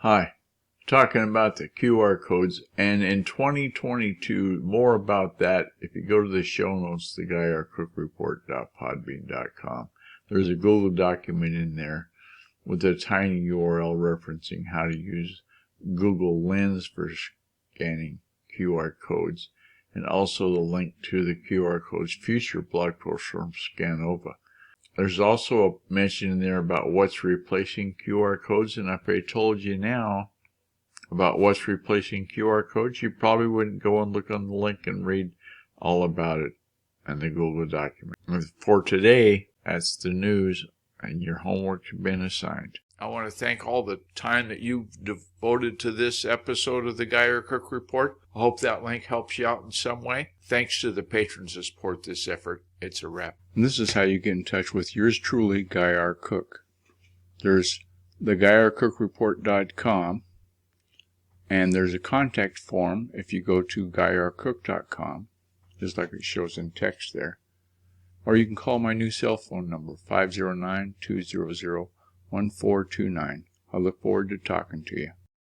Hi, talking about the QR codes, and in 2022, more about that. If you go to the show notes, theguyarcookreport.podbean.com, there's a Google document in there with a tiny URL referencing how to use Google Lens for scanning QR codes, and also the link to the QR codes future blog post from Scanova. There's also a mention in there about what's replacing QR codes, and if I told you now about what's replacing QR codes, you probably wouldn't go and look on the link and read all about it in the Google document. And for today, that's the news, and your homework's been assigned. I want to thank all the time that you've devoted to this episode of the Guy R. Cook Report. I hope that link helps you out in some way. Thanks to the patrons that support this effort. It's a wrap. And this is how you get in touch with yours truly, Guy R. Cook. There's theguyarcookreport.com, and there's a contact form if you go to guyarcook.com, just like it shows in text there. Or you can call my new cell phone number, 509-200-1429. I look forward to talking to you.